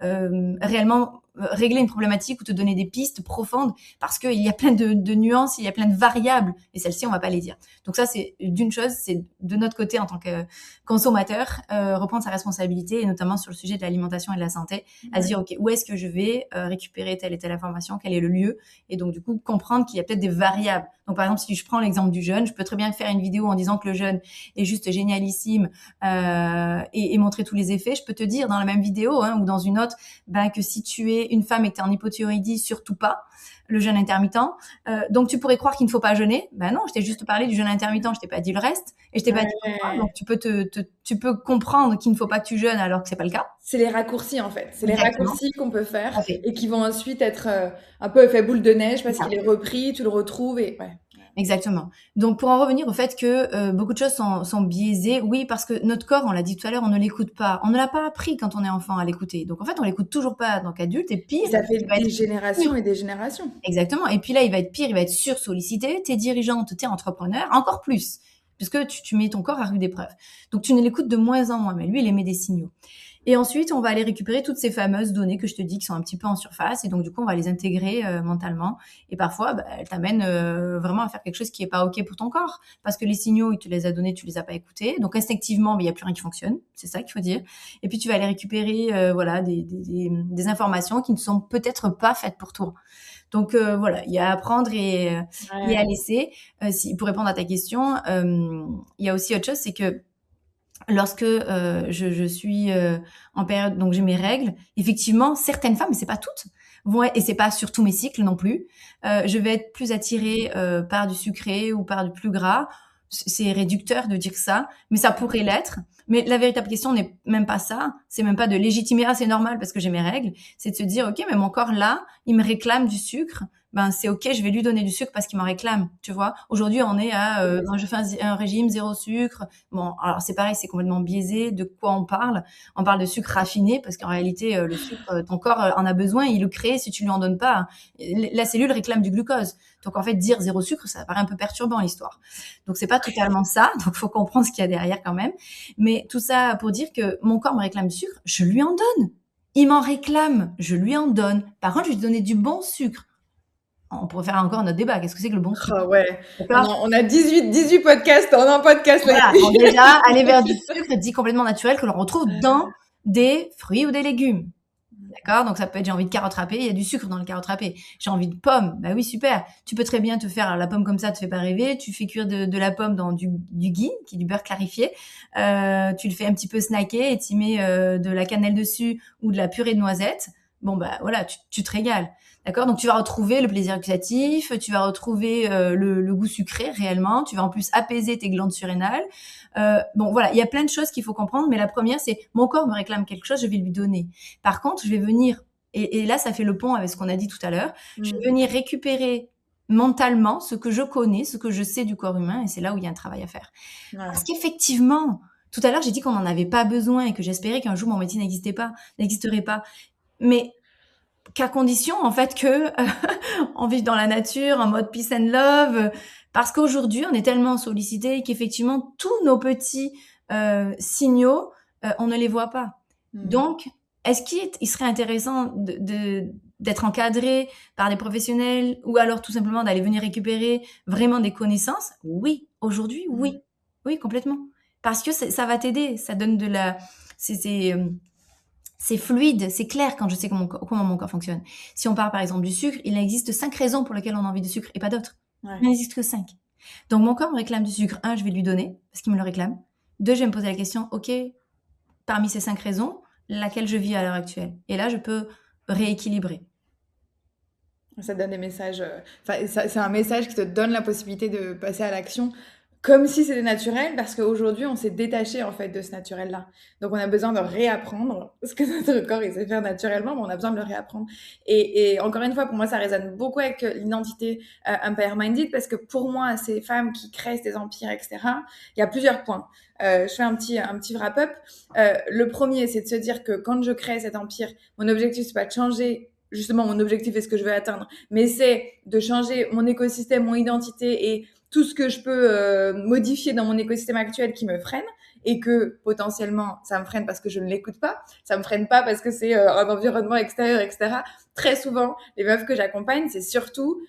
réellement régler une problématique ou te donner des pistes profondes parce qu'il y a plein de nuances, il y a plein de variables et celles-ci on va pas les dire. Donc ça c'est d'une chose, c'est de notre côté en tant que consommateur reprendre sa responsabilité et notamment sur le sujet de l'alimentation et de la santé, à se dire ok, où est-ce que je vais récupérer telle et telle information, quel est le lieu, et donc du coup comprendre qu'il y a peut-être des variables. Donc par exemple si je prends l'exemple du jeûne, je peux très bien faire une vidéo en disant que le jeûne est juste génialissime et montrer tous les effets. Je peux te dire dans la même vidéo ou dans une autre que si tu es t'es une femme et que t'es en hypothyroïdie, surtout pas le jeûne intermittent. Donc tu pourrais croire qu'il ne faut pas jeûner. Ben non, je t'ai juste parlé du jeûne intermittent, je t'ai pas dit le reste et je t'ai pas dit pourquoi. Donc tu peux comprendre qu'il ne faut pas que tu jeûnes alors que c'est pas le cas. C'est les raccourcis en fait. C'est les Exactement. raccourcis qu'on peut faire Tout à fait. et qui vont ensuite être un peu effet boule de neige C'est parce ça. qu'il est repris, tu le retrouves et ouais. Exactement. Donc pour en revenir au fait que beaucoup de choses sont biaisées, oui, parce que notre corps, on l'a dit tout à l'heure, on ne l'écoute pas. On ne l'a pas appris quand on est enfant à l'écouter. Donc en fait, on l'écoute toujours pas en tant qu'adulte. Et pire, Et ça fait il va des être générations et des générations. exactement. Et puis là, il va être pire, il va être sursollicité. T'es dirigeante, t'es entrepreneur, encore plus, puisque tu mets ton corps à rude épreuve. Donc tu ne l'écoutes de moins en moins. Mais lui, il émet des signaux. Et ensuite, on va aller récupérer toutes ces fameuses données que je te dis qui sont un petit peu en surface. Et donc, du coup, on va les intégrer mentalement. Et parfois, elles t'amènent vraiment à faire quelque chose qui est pas OK pour ton corps. Parce que les signaux, il te les a donnés, tu les as pas écoutés. Donc, instinctivement, il y a plus rien qui fonctionne. C'est ça qu'il faut dire. Et puis, tu vas aller récupérer voilà, des informations qui ne sont peut-être pas faites pour toi. Donc, voilà, il y a à prendre et à laisser. Pour répondre à ta question, il y a aussi autre chose, c'est que lorsque je suis en période, donc j'ai mes règles, effectivement, certaines femmes, mais c'est pas toutes, et c'est pas sur tous mes cycles non plus, je vais être plus attirée par du sucré ou par du plus gras. C'est réducteur de dire ça, mais ça pourrait l'être. Mais la véritable question n'est même pas ça. C'est même pas de légitimer, ah, c'est normal parce que j'ai mes règles. C'est de se dire, OK, mais mon corps là, il me réclame du sucre. Ben, c'est OK, je vais lui donner du sucre parce qu'il m'en réclame, tu vois. Aujourd'hui, on est à, je fais un régime zéro sucre. Bon, alors c'est pareil, c'est complètement biaisé. De quoi on parle? On parle de sucre raffiné parce qu'en réalité, le sucre, ton corps en a besoin, il le crée. Si tu lui en donnes pas, la cellule réclame du glucose. Donc en fait, dire zéro sucre, ça paraît un peu perturbant l'histoire. Donc c'est pas totalement ça. Donc faut comprendre ce qu'il y a derrière quand même. Mais tout ça pour dire que mon corps me réclame du sucre, je lui en donne. Il m'en réclame, je lui en donne. Par contre, je vais lui donner du bon sucre. On pourrait faire encore notre débat. Qu'est-ce que c'est que le bon sucre? Oh ouais. D'accord? On a 18 podcasts, on a un podcast là. Voilà. Bon, déjà, aller vers du sucre dit complètement naturel que l'on retrouve dans des fruits ou des légumes. D'accord? Donc ça peut être, j'ai envie de carotte râpée, il y a du sucre dans le carotte râpée. J'ai envie de pommes, bah oui, super. Tu peux très bien te faire la pomme comme ça, te fait pas rêver. Tu fais cuire de la pomme dans du ghee, qui est du beurre clarifié. Tu le fais un petit peu snacker et tu mets de la cannelle dessus ou de la purée de noisettes. Bon, bah voilà, tu te régales. D'accord? Donc tu vas retrouver le plaisir gustatif, tu vas retrouver le goût sucré réellement, tu vas en plus apaiser tes glandes surrénales. Bon, voilà, il y a plein de choses qu'il faut comprendre, mais la première, c'est mon corps me réclame quelque chose, je vais lui donner. Par contre, je vais venir, et là, ça fait le pont avec ce qu'on a dit tout à l'heure, je vais venir récupérer mentalement ce que je connais, ce que je sais du corps humain, et c'est là où il y a un travail à faire. Ouais. Parce qu'effectivement, tout à l'heure, j'ai dit qu'on n'en avait pas besoin et que j'espérais qu'un jour mon métier n'existerait pas. Mais qu'à condition, en fait, que on vive dans la nature, en mode peace and love, parce qu'aujourd'hui, on est tellement sollicité qu'effectivement, tous nos petits signaux, on ne les voit pas. Donc, est-ce qu'il serait intéressant d'être encadré par des professionnels ou alors tout simplement d'aller venir récupérer vraiment des connaissances? Oui, aujourd'hui, oui. Oui, complètement. Parce que ça va t'aider, ça donne de la... C'est fluide, c'est clair quand je sais comment mon corps fonctionne. Si on parle par exemple du sucre, il existe 5 raisons pour lesquelles on a envie de sucre et pas d'autres. Ouais. Il n'existe que 5. Donc mon corps me réclame du sucre. 1, je vais lui donner parce qu'il me le réclame. 2, je vais me poser la question, ok, parmi ces 5 raisons, laquelle je vis à l'heure actuelle? Et là, je peux rééquilibrer. Ça te donne des messages. C'est un message qui te donne la possibilité de passer à l'action comme si c'était naturel, parce qu'aujourd'hui, on s'est détaché en fait de ce naturel-là. Donc, on a besoin de réapprendre ce que notre corps il sait faire naturellement, mais on a besoin de le réapprendre. Et encore une fois, pour moi, ça résonne beaucoup avec l'identité Empire Minded, parce que pour moi, ces femmes qui créent des empires, etc., il y a plusieurs points. Je fais un petit wrap-up. Le premier, c'est de se dire que quand je crée cet empire, mon objectif, c'est pas de changer justement mon objectif et ce que je veux atteindre, mais c'est de changer mon écosystème, mon identité et tout ce que je peux modifier dans mon écosystème actuel qui me freine, et que potentiellement ça me freine parce que je ne l'écoute pas, ça me freine pas parce que c'est un environnement extérieur, etc. Très souvent, les meufs que j'accompagne, c'est surtout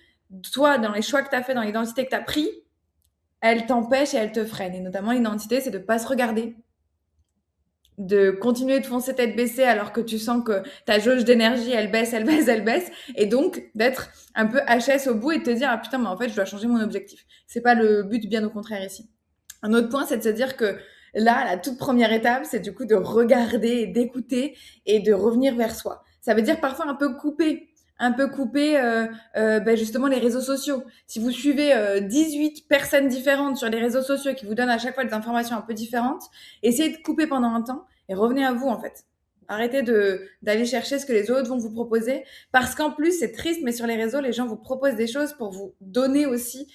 toi, dans les choix que tu as fait, dans l'identité que tu as pris, elles t'empêchent et elles te freinent. Et notamment, l'identité, c'est de pas se regarder, de continuer de foncer tête baissée alors que tu sens que ta jauge d'énergie, elle baisse, et donc d'être un peu HS au bout et de te dire, ah putain, mais en fait, je dois changer mon objectif. C'est pas le but, bien au contraire ici. Un autre point, c'est de se dire que là, la toute première étape, c'est du coup de regarder, d'écouter et de revenir vers soi. Ça veut dire parfois un peu couper justement les réseaux sociaux. Si vous suivez 18 personnes différentes sur les réseaux sociaux qui vous donnent à chaque fois des informations un peu différentes, essayez de couper pendant un temps et revenez à vous en fait. Arrêtez d'aller chercher ce que les autres vont vous proposer parce qu'en plus c'est triste, mais sur les réseaux les gens vous proposent des choses pour vous donner aussi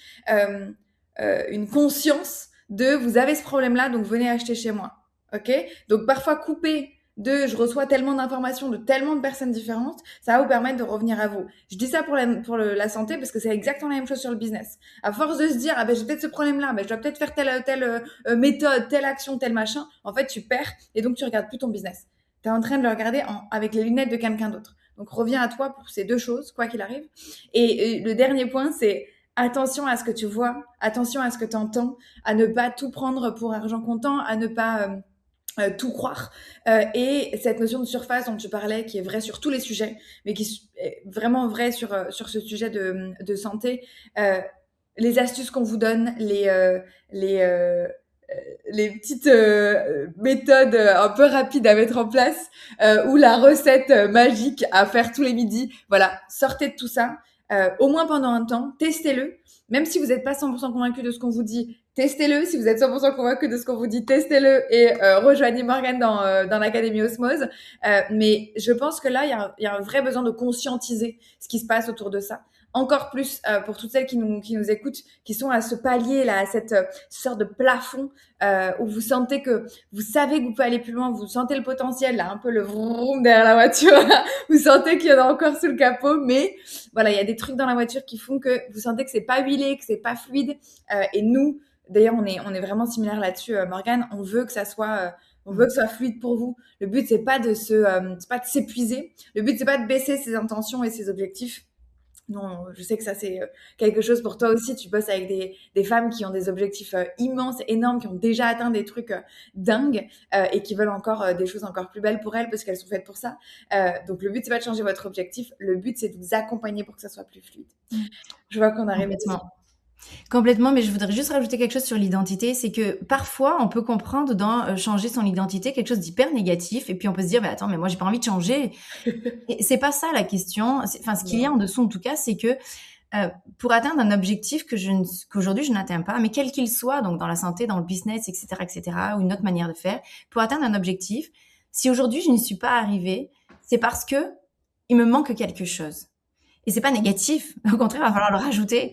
une conscience de vous avez ce problème-là, donc venez acheter chez moi. Ok? Donc parfois couper de je reçois tellement d'informations de tellement de personnes différentes, ça va vous permettre de revenir à vous. Je dis ça pour la santé parce que c'est exactement la même chose sur le business. À force de se dire ah ben j'ai peut-être ce problème-là, ben je dois peut-être faire telle méthode, telle action, tel machin, en fait tu perds et donc tu regardes plus ton business. Tu es en train de le regarder avec les lunettes de quelqu'un d'autre. Donc reviens à toi pour ces deux choses, quoi qu'il arrive. Et le dernier point, c'est attention à ce que tu vois, attention à ce que tu entends, à ne pas tout prendre pour argent comptant, à ne pas tout croire. Et cette notion de surface dont tu parlais, qui est vraie sur tous les sujets, mais qui est vraiment vraie sur ce sujet de santé, les astuces qu'on vous donne, les petites méthodes un peu rapides à mettre en place, ou la recette magique à faire tous les midis, voilà, sortez de tout ça, au moins pendant un temps, testez-le, même si vous n'êtes pas 100% convaincu de ce qu'on vous dit, testez-le. Si vous êtes 100% convaincu de ce qu'on vous dit, testez-le et rejoignez Morgane dans l'Académie Osmose. Mais je pense que là, il y a un vrai besoin de conscientiser ce qui se passe autour de ça. Encore plus pour toutes celles qui nous écoutent, qui sont à ce palier là, à cette sorte de plafond où vous sentez que vous savez que vous pouvez aller plus loin, vous sentez le potentiel, là, un peu le vroom derrière la voiture, vous sentez qu'il y en a encore sous le capot, mais voilà, il y a des trucs dans la voiture qui font que vous sentez que c'est pas huilé, que c'est pas fluide, et nous, d'ailleurs, on est vraiment similaires là-dessus, Morgane, on veut que ça soit fluide pour vous. Le but c'est pas c'est pas de s'épuiser. Le but c'est pas de baisser ses intentions et ses objectifs. Non, je sais que ça, c'est quelque chose pour toi aussi. Tu bosses avec des femmes qui ont des objectifs immenses, énormes, qui ont déjà atteint des trucs dingues et qui veulent encore des choses encore plus belles pour elles parce qu'elles sont faites pour ça. Donc, le but, c'est pas de changer votre objectif. Le but, c'est de vous accompagner pour que ça soit plus fluide. Je vois qu'on arrive Complètement. Complètement, mais je voudrais juste rajouter quelque chose sur l'identité, c'est que parfois on peut comprendre dans changer son identité quelque chose d'hyper négatif, et puis on peut se dire, bah attends, mais moi j'ai pas envie de changer. Et c'est pas ça la question. Enfin, ce qu'il y a en dessous en tout cas, c'est que pour atteindre un objectif qu'aujourd'hui je n'atteins pas, mais quel qu'il soit, donc dans la santé, dans le business, etc., ou une autre manière de faire, pour atteindre un objectif, si aujourd'hui je n'y suis pas arrivée, c'est parce que il me manque quelque chose. Et c'est pas négatif, au contraire, il va falloir le rajouter.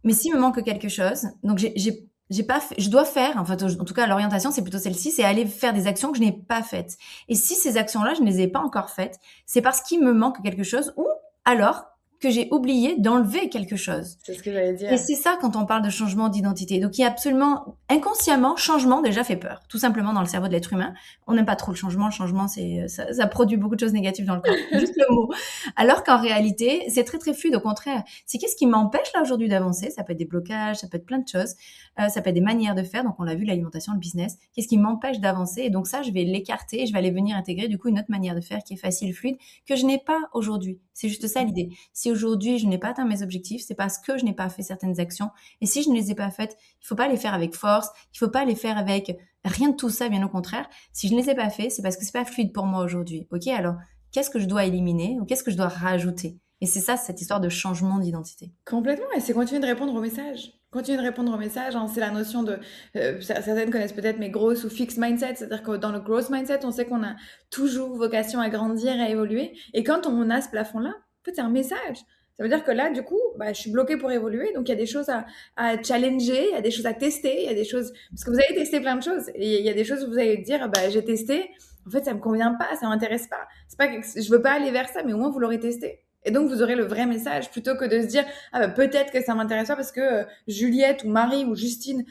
Mais s'il me manque quelque chose, donc j'ai pas fait, je dois faire, en fait, en tout cas, l'orientation, c'est plutôt celle-ci, c'est aller faire des actions que je n'ai pas faites. Et si ces actions-là, je ne les ai pas encore faites, c'est parce qu'il me manque quelque chose ou alors que j'ai oublié d'enlever quelque chose. C'est ce que j'allais dire. Et c'est ça quand on parle de changement d'identité. Donc, il y a absolument, inconsciemment, changement déjà fait peur. Tout simplement dans le cerveau de l'être humain. On n'aime pas trop le changement. Le changement, ça produit beaucoup de choses négatives dans le corps. Juste le mot. Alors qu'en réalité, c'est très, très fluide. Au contraire, c'est qu'est-ce qui m'empêche là aujourd'hui d'avancer? Ça peut être des blocages, ça peut être plein de choses. Ça peut être des manières de faire. Donc, on l'a vu, l'alimentation, le business. Qu'est-ce qui m'empêche d'avancer? Et donc, ça, je vais l'écarter. Je vais aller venir intégrer, du coup, une autre manière de faire qui est facile, fluide, que je n'ai pas aujourd'hui. C'est juste ça l'idée. Si aujourd'hui, je n'ai pas atteint mes objectifs, c'est parce que je n'ai pas fait certaines actions. Et si je ne les ai pas faites, il faut pas les faire avec force. Il faut pas les faire avec rien de tout ça, bien au contraire. Si je ne les ai pas fait, c'est parce que c'est pas fluide pour moi aujourd'hui. Ok, alors qu'est-ce que je dois éliminer ou qu'est-ce que je dois rajouter? Et c'est ça, cette histoire de changement d'identité. Complètement, et c'est continuer de répondre aux messages. Continuer de répondre aux messages, hein, c'est la notion de... certaines connaissent peut-être mes growth ou fixed mindset, c'est-à-dire que dans le growth mindset, on sait qu'on a toujours vocation à grandir, à évoluer. Et quand on a ce plafond-là, en fait, c'est un message. Ça veut dire que là, du coup, bah, je suis bloquée pour évoluer, donc il y a des choses à challenger, il y a des choses à tester, il y a des choses... Parce que vous allez tester plein de choses, et il y a des choses où vous allez dire, bah, j'ai testé, en fait, ça me convient pas, ça m'intéresse pas. C'est pas que je veux pas aller vers ça, mais au moins, vous l'aurez testé. Et donc, vous aurez le vrai message plutôt que de se dire ah bah, peut-être que ça m'intéresse pas parce que Juliette ou Marie ou Justine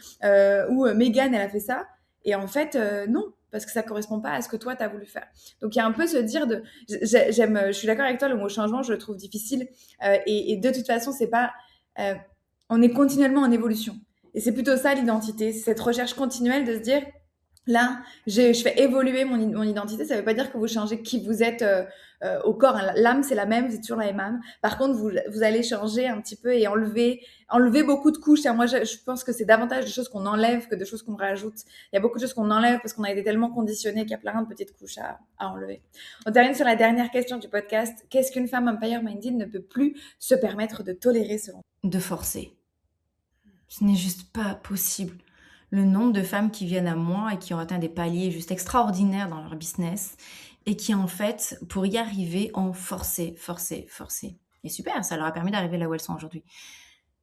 ou Mégane, elle a fait ça. Et en fait, non, parce que ça correspond pas à ce que toi, tu as voulu faire. Donc, il y a un peu se dire de... je suis d'accord avec toi, le mot changement, je le trouve difficile. Et de toute façon, c'est pas... on est continuellement en évolution. Et c'est plutôt ça l'identité, c'est cette recherche continuelle de se dire Là, je fais évoluer mon identité. Ça veut pas dire que vous changez qui vous êtes au corps, hein. L'âme, c'est la même, c'est toujours la même âme. Par contre, vous allez changer un petit peu et enlever beaucoup de couches. Moi, je pense que c'est davantage de choses qu'on enlève que de choses qu'on rajoute. Il y a beaucoup de choses qu'on enlève parce qu'on a été tellement conditionnés qu'il y a plein de petites couches à enlever. On termine sur la dernière question du podcast. Qu'est-ce qu'une femme empower-minded ne peut plus se permettre de tolérer selon De forcer. Ce n'est juste pas possible. Le nombre de femmes qui viennent à moi et qui ont atteint des paliers juste extraordinaires dans leur business et qui, en fait, pour y arriver, ont forcé. Et super, ça leur a permis d'arriver là où elles sont aujourd'hui.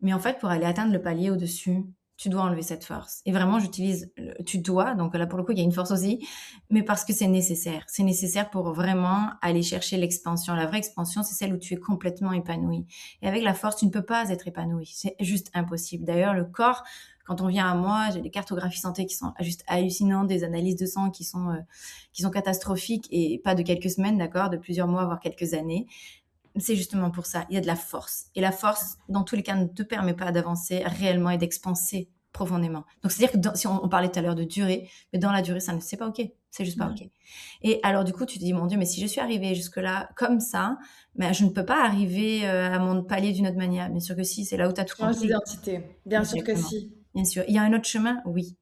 Mais en fait, pour aller atteindre le palier au-dessus, tu dois enlever cette force. Et vraiment, j'utilise tu dois, donc là, pour le coup, il y a une force aussi, mais parce que c'est nécessaire. C'est nécessaire pour vraiment aller chercher l'expansion. La vraie expansion, c'est celle où tu es complètement épanoui. Et avec la force, tu ne peux pas être épanoui. C'est juste impossible. D'ailleurs, le corps, quand on vient à moi, j'ai des cartographies santé qui sont juste hallucinantes, des analyses de sang qui sont catastrophiques et pas de quelques semaines, d'accord, de plusieurs mois, voire quelques années. C'est justement pour ça. Il y a de la force. Et la force, dans tous les cas, ne te permet pas d'avancer réellement et d'expanser profondément. Donc, c'est-à-dire que si on parlait tout à l'heure de durée, mais dans la durée, c'est pas OK. C'est juste pas OK. Et alors, du coup, tu te dis, mon Dieu, mais si je suis arrivée jusque-là comme ça, ben, je ne peux pas arriver à mon palier d'une autre manière. Bien sûr que si, c'est là où tu as tout change compris. d'identité? Bien sûr que Exactement. si. Bien sûr. Il y a un autre chemin? Oui.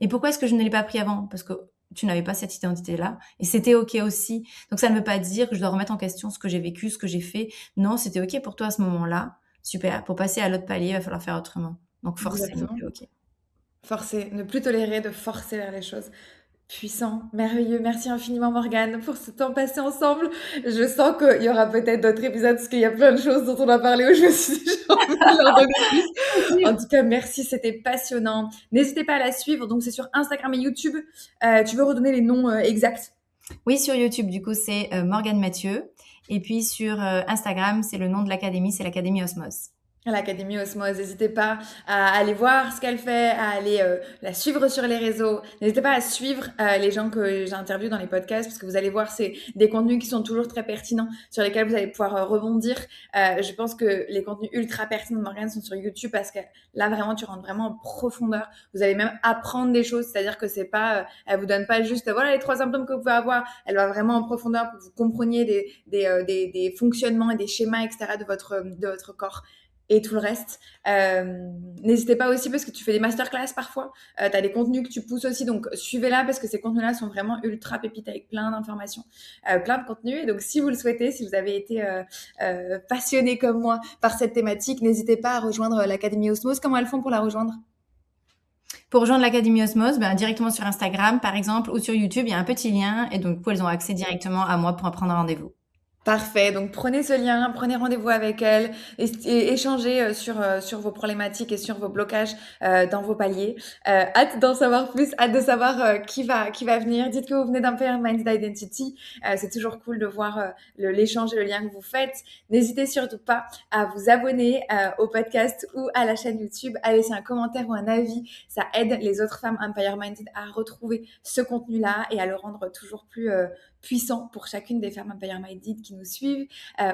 Et pourquoi est-ce que je ne l'ai pas pris avant? Parce que tu n'avais pas cette identité-là. Et c'était OK aussi. Donc, ça ne veut pas dire que je dois remettre en question ce que j'ai vécu, ce que j'ai fait. Non, c'était OK pour toi à ce moment-là. Super. Pour passer à l'autre palier, il va falloir faire autrement. Donc, forcer n'est Exactement. plus OK. Forcer, ne plus tolérer de forcer vers les choses. Puissant, merveilleux. Merci infiniment Morgane pour ce temps passé ensemble. Je sens qu'il y aura peut-être d'autres épisodes parce qu'il y a plein de choses dont on a parlé où je me suis dit j'ai envie de leur donner plus. En tout cas, merci, c'était passionnant. N'hésitez pas à la suivre. Donc c'est sur Instagram et YouTube. Tu veux redonner les noms exacts? Oui, sur YouTube, du coup, c'est Morgane Mathieu. Et puis sur Instagram, c'est le nom de l'académie, c'est l'Académie Osmose. À l'Académie Osmose. N'hésitez pas à aller voir ce qu'elle fait, à aller la suivre sur les réseaux. N'hésitez pas à suivre les gens que j'interviewe dans les podcasts parce que vous allez voir, c'est des contenus qui sont toujours très pertinents sur lesquels vous allez pouvoir rebondir. Je pense que les contenus ultra pertinents de Morgane sont sur YouTube parce que là, vraiment, tu rentres vraiment en profondeur. Vous allez même apprendre des choses, c'est-à-dire que c'est pas, elle vous donne pas juste, voilà les 3 symptômes que vous pouvez avoir. Elle va vraiment en profondeur pour que vous compreniez des fonctionnements et des schémas, etc. de votre corps. Et tout le reste. N'hésitez pas aussi parce que tu fais des masterclass parfois. Tu as des contenus que tu pousses aussi. Donc, suivez-la parce que ces contenus-là sont vraiment ultra pépites avec plein d'informations, plein de contenus. Et donc, si vous le souhaitez, si vous avez été passionné comme moi par cette thématique, n'hésitez pas à rejoindre l'Académie Osmose. Comment elles font pour la rejoindre? Pour rejoindre l'Académie Osmose, directement sur Instagram, par exemple, ou sur YouTube, il y a un petit lien. Et donc, du coup, elles ont accès directement à moi pour prendre un rendez-vous. Parfait. Donc, prenez ce lien, prenez rendez-vous avec elle et échangez sur vos problématiques et sur vos blocages dans vos paliers. Hâte d'en savoir plus, hâte de savoir qui va venir. Dites que vous venez d'Empower Minded Identity. C'est toujours cool de voir l'échange et le lien que vous faites. N'hésitez surtout pas à vous abonner au podcast ou à la chaîne YouTube, à laisser un commentaire ou un avis. Ça aide les autres femmes Empower Minded à retrouver ce contenu-là et à le rendre toujours plus puissant pour chacune des femmes Empower Minded qui nous suivent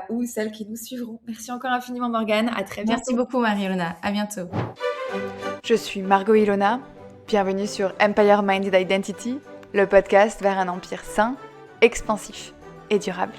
ou celles qui nous suivront. Merci encore infiniment Morgane, à très bientôt. Merci beaucoup Marie-Ilona, à bientôt. Je suis Margot Ilona, bienvenue sur Empower Minded Identity, le podcast vers un empire sain, expansif et durable.